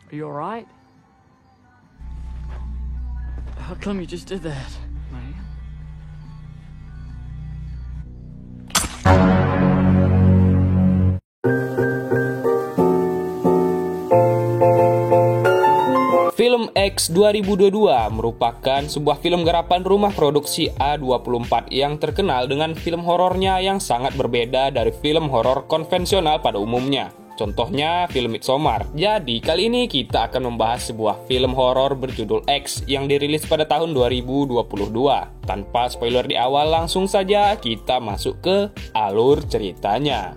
Are you alright? How come you just did that, man? Film X 2022 merupakan sebuah film garapan rumah produksi A24 yang terkenal dengan film horornya yang sangat berbeda dari film horor konvensional pada umumnya. Contohnya film Midsommar. Jadi kali ini kita akan membahas sebuah film horor berjudul X yang dirilis pada tahun 2022. Tanpa spoiler di awal, langsung saja kita masuk ke alur ceritanya.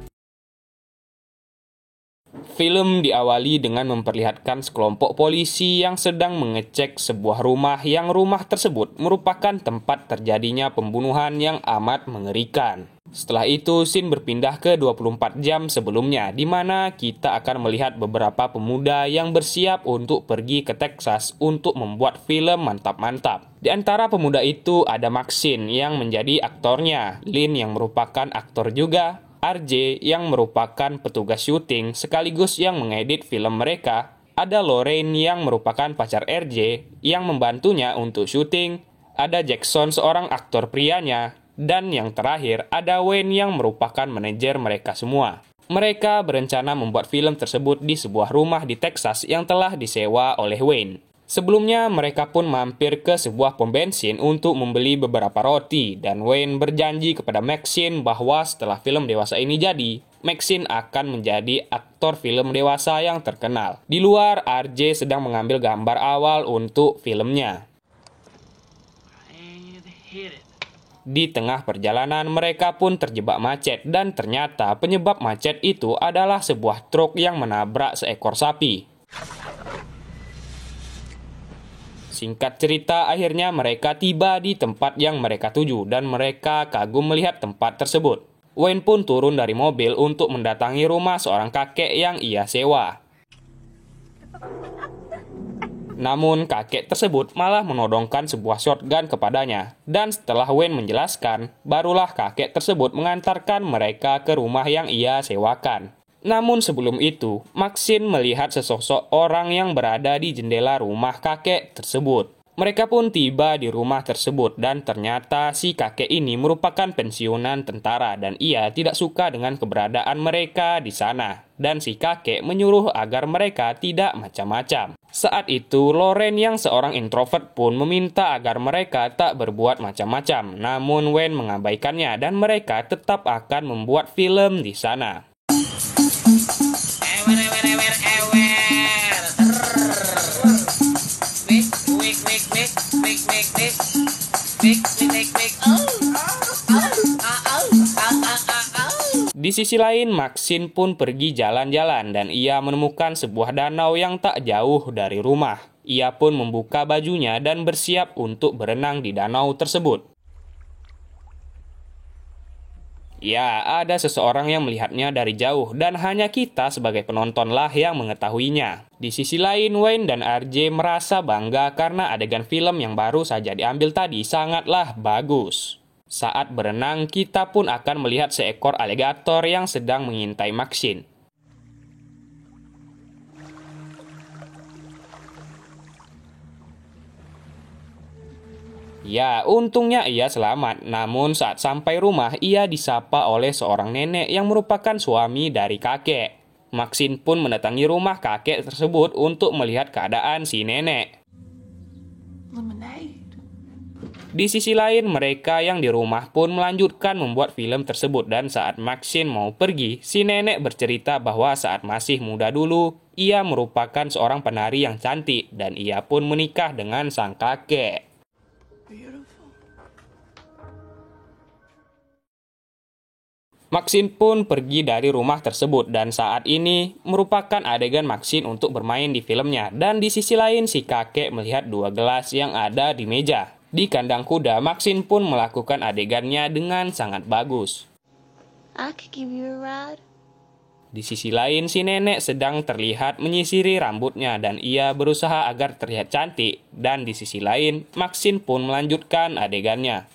Film diawali dengan memperlihatkan sekelompok polisi yang sedang mengecek sebuah rumah yang rumah tersebut merupakan tempat terjadinya pembunuhan yang amat mengerikan. Setelah itu, scene berpindah ke 24 jam sebelumnya, di mana kita akan melihat beberapa pemuda yang bersiap untuk pergi ke Texas untuk membuat film mantap-mantap. Di antara pemuda itu ada Maxine yang menjadi aktornya, Lin yang merupakan aktor juga, RJ yang merupakan petugas syuting sekaligus yang mengedit film mereka, ada Lorraine yang merupakan pacar RJ yang membantunya untuk syuting, ada Jackson seorang aktor prianya, dan yang terakhir ada Wayne yang merupakan manajer mereka semua. Mereka berencana membuat film tersebut di sebuah rumah di Texas yang telah disewa oleh Wayne. Sebelumnya mereka pun mampir ke sebuah pom bensin untuk membeli beberapa roti, dan Wayne berjanji kepada Maxine bahwa setelah film dewasa ini jadi, Maxine akan menjadi aktor film dewasa yang terkenal. Di luar, RJ sedang mengambil gambar awal untuk filmnya. Di tengah perjalanan, mereka pun terjebak macet, dan ternyata penyebab macet itu adalah sebuah truk yang menabrak seekor sapi. Singkat cerita, akhirnya mereka tiba di tempat yang mereka tuju, dan mereka kagum melihat tempat tersebut. Wayne pun turun dari mobil untuk mendatangi rumah seorang kakek yang ia sewa. Namun kakek tersebut malah menodongkan sebuah shotgun kepadanya, dan setelah Wayne menjelaskan, barulah kakek tersebut mengantarkan mereka ke rumah yang ia sewakan. Namun sebelum itu, Maxine melihat sesosok orang yang berada di jendela rumah kakek tersebut. Mereka pun tiba di rumah tersebut, dan ternyata si kakek ini merupakan pensiunan tentara dan ia tidak suka dengan keberadaan mereka di sana. Dan si kakek menyuruh agar mereka tidak macam-macam. Saat itu, Lorraine yang seorang introvert pun meminta agar mereka tak berbuat macam-macam. Namun Wayne mengabaikannya dan mereka tetap akan membuat film di sana. Di sisi lain, Maxine pun pergi jalan-jalan dan ia menemukan sebuah danau yang tak jauh dari rumah. Ia pun membuka bajunya dan bersiap untuk berenang di danau tersebut. Ya, ada seseorang yang melihatnya dari jauh dan hanya kita sebagai penontonlah yang mengetahuinya. Di sisi lain, Wayne dan RJ merasa bangga karena adegan film yang baru saja diambil tadi sangatlah bagus. Saat berenang, kita pun akan melihat seekor aligator yang sedang mengintai Maxine. Ya, untungnya ia selamat. Namun saat sampai rumah, ia disapa oleh seorang nenek yang merupakan suami dari kakek. Maxine pun mendatangi rumah kakek tersebut untuk melihat keadaan si nenek. Di sisi lain, mereka yang di rumah pun melanjutkan membuat film tersebut, dan saat Maxine mau pergi, si nenek bercerita bahwa saat masih muda dulu, ia merupakan seorang penari yang cantik dan ia pun menikah dengan sang kakek. Maxine pun pergi dari rumah tersebut dan saat ini merupakan adegan Maxine untuk bermain di filmnya. Dan di sisi lain, si kakek melihat dua gelas yang ada di meja. Di kandang kuda, Maxine pun melakukan adegannya dengan sangat bagus. I could give you a ride. Di sisi lain, si nenek sedang terlihat menyisiri rambutnya dan ia berusaha agar terlihat cantik. Dan di sisi lain, Maxine pun melanjutkan adegannya.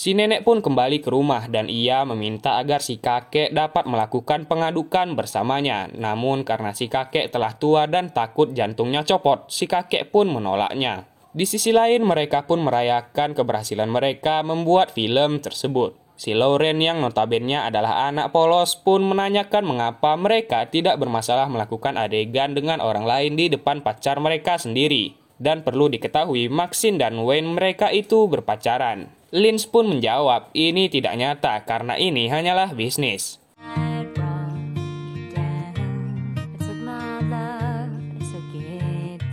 Si nenek pun kembali ke rumah dan ia meminta agar si kakek dapat melakukan pengadukan bersamanya. Namun karena si kakek telah tua dan takut jantungnya copot, si kakek pun menolaknya. Di sisi lain, mereka pun merayakan keberhasilan mereka membuat film tersebut. Si Lauren yang notabene adalah anak polos pun menanyakan mengapa mereka tidak bermasalah melakukan adegan dengan orang lain di depan pacar mereka sendiri. Dan perlu diketahui, Maxine dan Wayne mereka itu berpacaran. Lynch pun menjawab, ini tidak nyata karena ini hanyalah bisnis.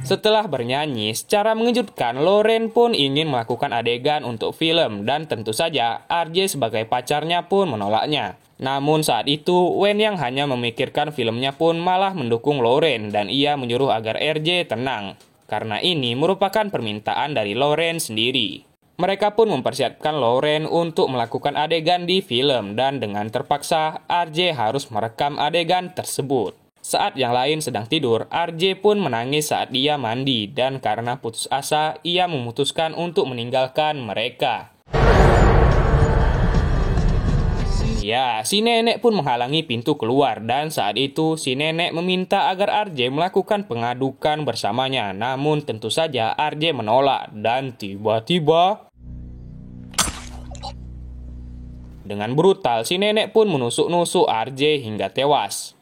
Setelah bernyanyi, secara mengejutkan, Lauren pun ingin melakukan adegan untuk film dan tentu saja RJ sebagai pacarnya pun menolaknya. Namun saat itu, Wayne yang hanya memikirkan filmnya pun malah mendukung Lauren dan ia menyuruh agar RJ tenang. Karena ini merupakan permintaan dari Lauren sendiri. Mereka pun mempersiapkan Lauren untuk melakukan adegan di film dan dengan terpaksa RJ harus merekam adegan tersebut. Saat yang lain sedang tidur, RJ pun menangis saat dia mandi dan karena putus asa, ia memutuskan untuk meninggalkan mereka. Ya, si nenek pun menghalangi pintu keluar dan saat itu si nenek meminta agar RJ melakukan pengadukan bersamanya. Namun tentu saja RJ menolak dan tiba-tiba dengan brutal si nenek pun menusuk-nusuk RJ hingga tewas.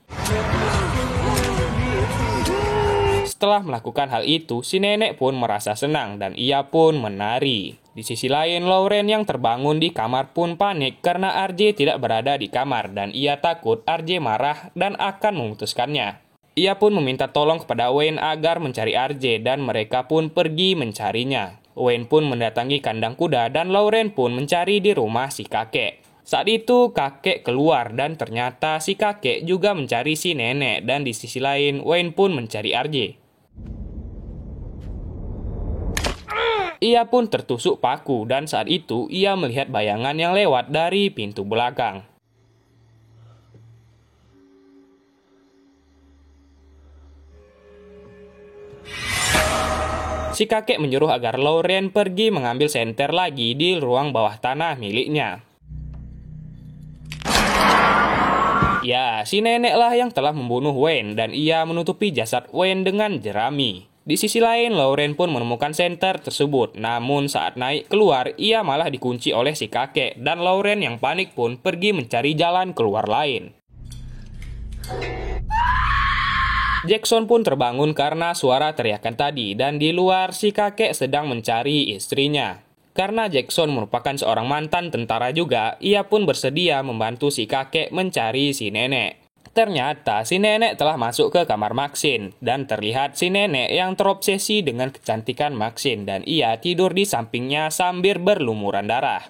Setelah melakukan hal itu, si nenek pun merasa senang dan ia pun menari. Di sisi lain, Lauren yang terbangun di kamar pun panik karena RJ tidak berada di kamar dan ia takut RJ marah dan akan memutuskannya. Ia pun meminta tolong kepada Wayne agar mencari RJ dan mereka pun pergi mencarinya. Wayne pun mendatangi kandang kuda dan Lauren pun mencari di rumah si kakek. Saat itu kakek keluar dan ternyata si kakek juga mencari si nenek dan di sisi lain Wayne pun mencari RJ. Ia pun tertusuk paku dan saat itu ia melihat bayangan yang lewat dari pintu belakang. Si kakek menyuruh agar Lauren pergi mengambil senter lagi di ruang bawah tanah miliknya. Ya, si neneklah yang telah membunuh Wayne dan ia menutupi jasad Wayne dengan jerami. Di sisi lain, Lauren pun menemukan senter tersebut. Namun saat naik keluar, ia malah dikunci oleh si kakek dan Lauren yang panik pun pergi mencari jalan keluar lain. Jackson pun terbangun karena suara teriakan tadi dan di luar si kakek sedang mencari istrinya. Karena Jackson merupakan seorang mantan tentara juga, ia pun bersedia membantu si kakek mencari si nenek. Ternyata si nenek telah masuk ke kamar Maxine dan terlihat si nenek yang terobsesi dengan kecantikan Maxine dan ia tidur di sampingnya sambil berlumuran darah.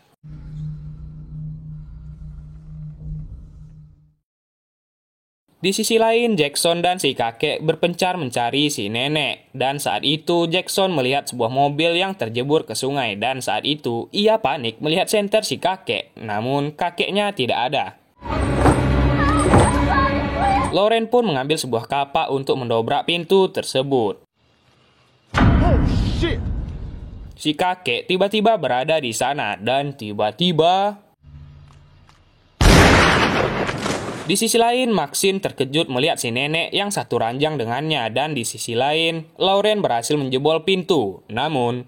Di sisi lain, Jackson dan si kakek berpencar mencari si nenek. Dan saat itu, Jackson melihat sebuah mobil yang terjebur ke sungai. Dan saat itu, ia panik melihat senter si kakek. Namun, kakeknya tidak ada. Lauren pun mengambil sebuah kapak untuk mendobrak pintu tersebut. Si kakek tiba-tiba berada di sana dan tiba-tiba di sisi lain, Maxine terkejut melihat si nenek yang satu ranjang dengannya dan di sisi lain, Lauren berhasil menjebol pintu. Namun,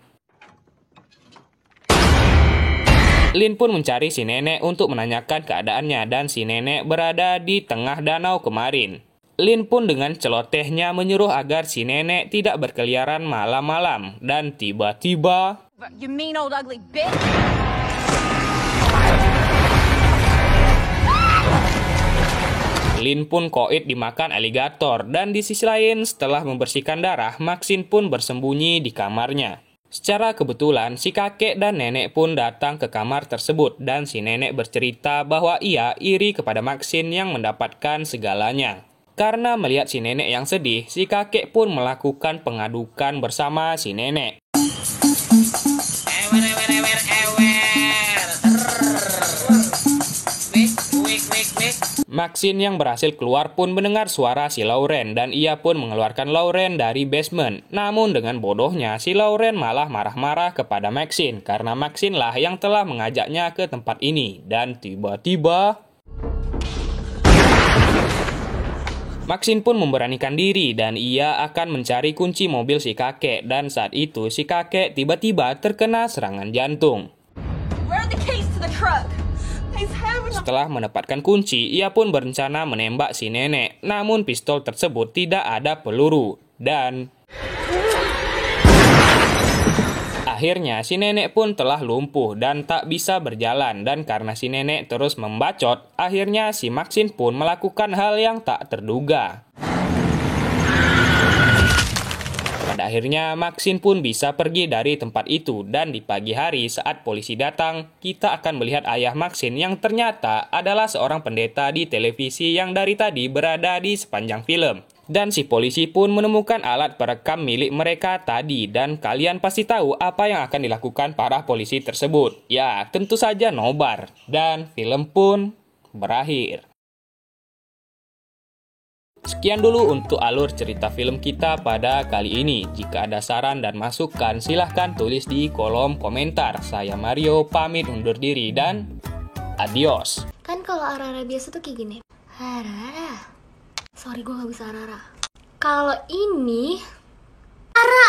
Lynn pun mencari si nenek untuk menanyakan keadaannya dan si nenek berada di tengah danau kemarin. Lynn pun dengan celotehnya menyuruh agar si nenek tidak berkeliaran malam-malam dan tiba-tiba You mean old ugly bitch? Lynn pun koit dimakan aligator dan di sisi lain setelah membersihkan darah, Maxine pun bersembunyi di kamarnya. Secara kebetulan, si kakek dan nenek pun datang ke kamar tersebut dan si nenek bercerita bahwa ia iri kepada Maxine yang mendapatkan segalanya. Karena melihat si nenek yang sedih, si kakek pun melakukan pengadukan bersama si nenek. Maxine yang berhasil keluar pun mendengar suara si Lauren dan ia pun mengeluarkan Lauren dari basement. Namun dengan bodohnya si Lauren malah marah-marah kepada Maxine karena Maxine lah yang telah mengajaknya ke tempat ini. Dan tiba-tiba Maxine pun memberanikan diri dan ia akan mencari kunci mobil si kakek. Dan saat itu si kakek tiba-tiba terkena serangan jantung. Where are the keys to the truck? Setelah mendapatkan kunci, ia pun berencana menembak si nenek. Namun pistol tersebut tidak ada peluru. Dan akhirnya si nenek pun telah lumpuh dan tak bisa berjalan. Dan karena si nenek terus membacot, akhirnya si Maxine pun melakukan hal yang tak terduga. Pada akhirnya Maxine pun bisa pergi dari tempat itu dan di pagi hari saat polisi datang, kita akan melihat ayah Maxine yang ternyata adalah seorang pendeta di televisi yang dari tadi berada di sepanjang film. Dan si polisi pun menemukan alat perekam milik mereka tadi dan kalian pasti tahu apa yang akan dilakukan para polisi tersebut. Ya, tentu saja nobar. Dan film pun berakhir. Sekian dulu untuk alur cerita film kita pada kali ini. Jika ada saran dan masukan, silahkan tulis di kolom komentar. Saya Mario, pamit undur diri dan adios. Kan kalau Arara biasa tuh kayak gini. Arara. Sorry gue gak bisa Arara. Kalau ini Ara.